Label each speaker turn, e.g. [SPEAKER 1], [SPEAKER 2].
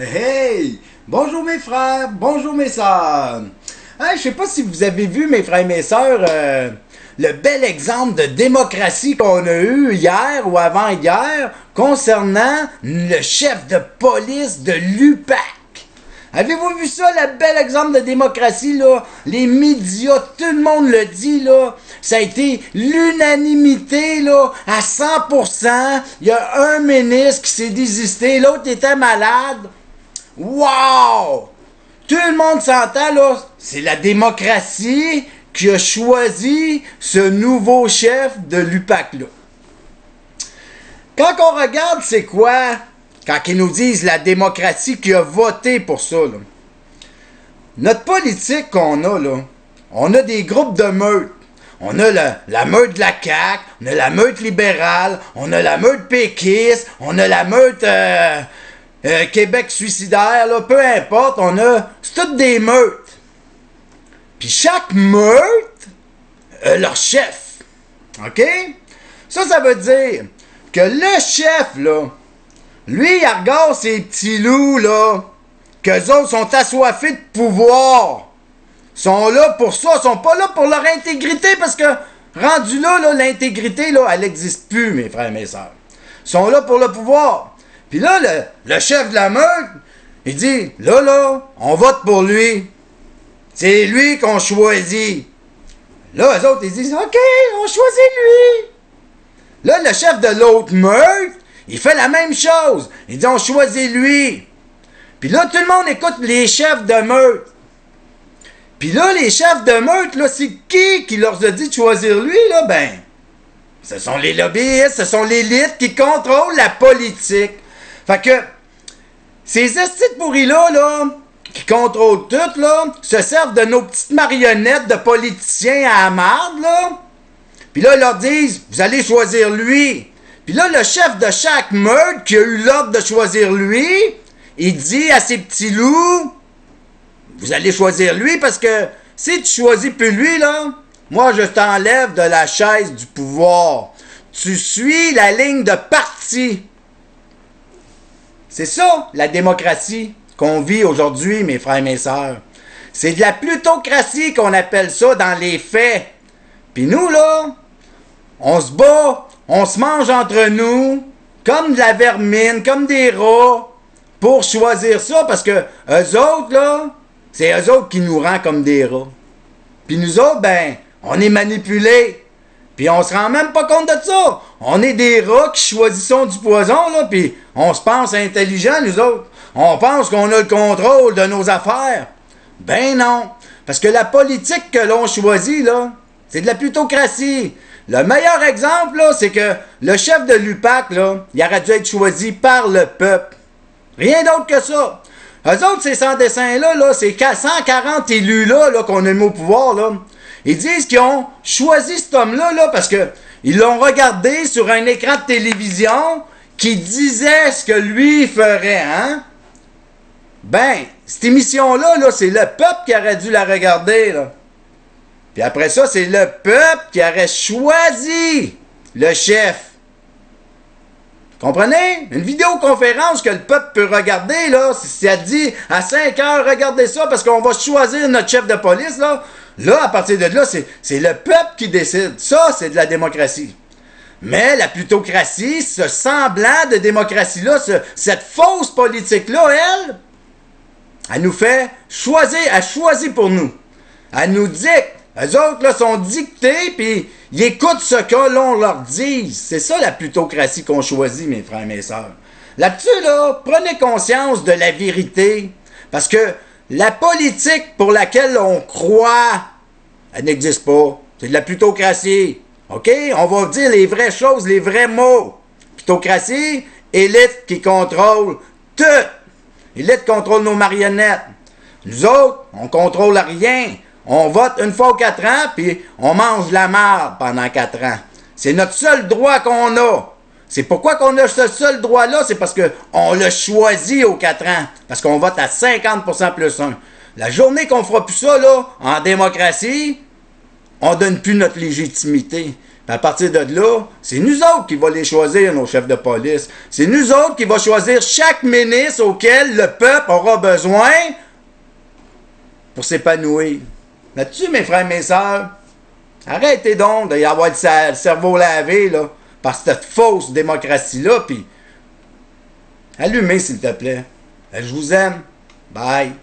[SPEAKER 1] Hey! Bonjour mes frères, bonjour mes sœurs. Hey, je sais pas si vous avez vu mes frères et mes sœurs, le bel exemple de démocratie qu'on a eu hier ou avant-hier concernant le chef de police de l'UPAC. Avez-vous vu ça, le bel exemple de démocratie, là? Les médias, tout le monde le dit, là. Ça a été l'unanimité, là, à 100%. Il y a un ministre qui s'est désisté, l'autre était malade. Wow! Tout le monde s'entend, là. C'est la démocratie qui a choisi ce nouveau chef de l'UPAC, là. Quand on regarde, c'est quoi? Quand ils nous disent la démocratie qui a voté pour ça, là. Notre politique qu'on a, là, on a des groupes de meutes. On a la meute de la CAQ, on a la meute libérale, on a la meute péquiste, on a la meute Québec suicidaire, là, peu importe, c'est toutes des meutes. Puis chaque meute a leur chef. OK? Ça veut dire que le chef, là, lui, il regarde ces petits loups, là, qu'eux autres sont assoiffés de pouvoir. Ils sont là pour ça, ils sont pas là pour leur intégrité, parce que, rendu là, l'intégrité, là, elle n'existe plus, mes frères et mes sœurs. Ils sont là pour le pouvoir. Puis là, le chef de la meute, il dit, là, on vote pour lui. C'est lui qu'on choisit. Là, eux autres, ils disent, OK, on choisit lui. Là, le chef de l'autre meute, il fait la même chose. Il dit, on choisit lui. Puis là, tout le monde écoute les chefs de meute. Puis là, les chefs de meute, là, c'est qui leur a dit de choisir lui, là? Ben, ce sont les lobbyistes, ce sont l'élite qui contrôlent la politique. Fait que, ces estis pourris-là, là, qui contrôlent tout, là, se servent de nos petites marionnettes de politiciens à la marde, là. Puis là, ils leur disent, vous allez choisir lui. Puis là, le chef de chaque meute qui a eu l'ordre de choisir lui, il dit à ses petits loups, vous allez choisir lui parce que si tu choisis plus lui, là, moi, je t'enlève de la chaise du pouvoir. Tu suis la ligne de parti. C'est ça, la démocratie qu'on vit aujourd'hui, mes frères et mes sœurs. C'est de la plutocratie qu'on appelle ça dans les faits. Puis nous, là, on se bat, on se mange entre nous, comme de la vermine, comme des rats, pour choisir ça, parce que eux autres, là, c'est eux autres qui nous rendent comme des rats. Puis nous autres, ben, on est manipulés. Puis on se rend même pas compte de ça. On est des rats qui choisissons du poison, là, puis on se pense intelligents, nous autres. On pense qu'on a le contrôle de nos affaires. Ben non. Parce que la politique que l'on choisit, là, c'est de la plutocratie. Le meilleur exemple, là, c'est que le chef de l'UPAC, là, il aurait dû être choisi par le peuple. Rien d'autre que ça. Eux autres, ces sans-dessins-là, là, ces 140 élus-là, là, qu'on a mis au pouvoir, là, ils disent qu'ils ont choisi cet homme-là, là, parce que ils l'ont regardé sur un écran de télévision qui disait ce que lui ferait, hein? Ben, cette émission-là, là, c'est le peuple qui aurait dû la regarder, là. Puis après ça, c'est le peuple qui aurait choisi le chef. Comprenez? Une vidéoconférence que le peuple peut regarder, là, si ça dit à 5 heures, regardez ça parce qu'on va choisir notre chef de police, là. Là, à partir de là, c'est le peuple qui décide. Ça, c'est de la démocratie. Mais la plutocratie, ce semblant de démocratie-là, cette fausse politique-là, elle nous fait choisir, elle choisit pour nous. Elle nous dicte. Eux autres, là, sont dictés, puis ils écoutent ce que l'on leur dit. C'est ça, la plutocratie qu'on choisit, mes frères et mes sœurs. Là-dessus, là, prenez conscience de la vérité. Parce que la politique pour laquelle on croit, elle n'existe pas. C'est de la plutocratie. OK? On va dire les vraies choses, les vrais mots. Plutocratie, élite qui contrôle tout. Élite contrôle nos marionnettes. Nous autres, on contrôle rien. On vote une fois aux 4 ans, puis on mange la marde pendant 4 ans. C'est notre seul droit qu'on a. C'est pourquoi qu'on a ce seul droit-là, c'est parce qu'on l'a choisi aux 4 ans. Parce qu'on vote à 50% plus 1. La journée qu'on fera plus ça, là, en démocratie, on donne plus notre légitimité. À partir de là, c'est nous autres qui va les choisir, nos chefs de police. C'est nous autres qui va choisir chaque ministre auquel le peuple aura besoin pour s'épanouir. Là-dessus, mes frères et mes sœurs, arrêtez donc d'y avoir le cerveau lavé, là, par cette fausse démocratie-là, puis allumez, s'il te plaît. Je vous aime. Bye.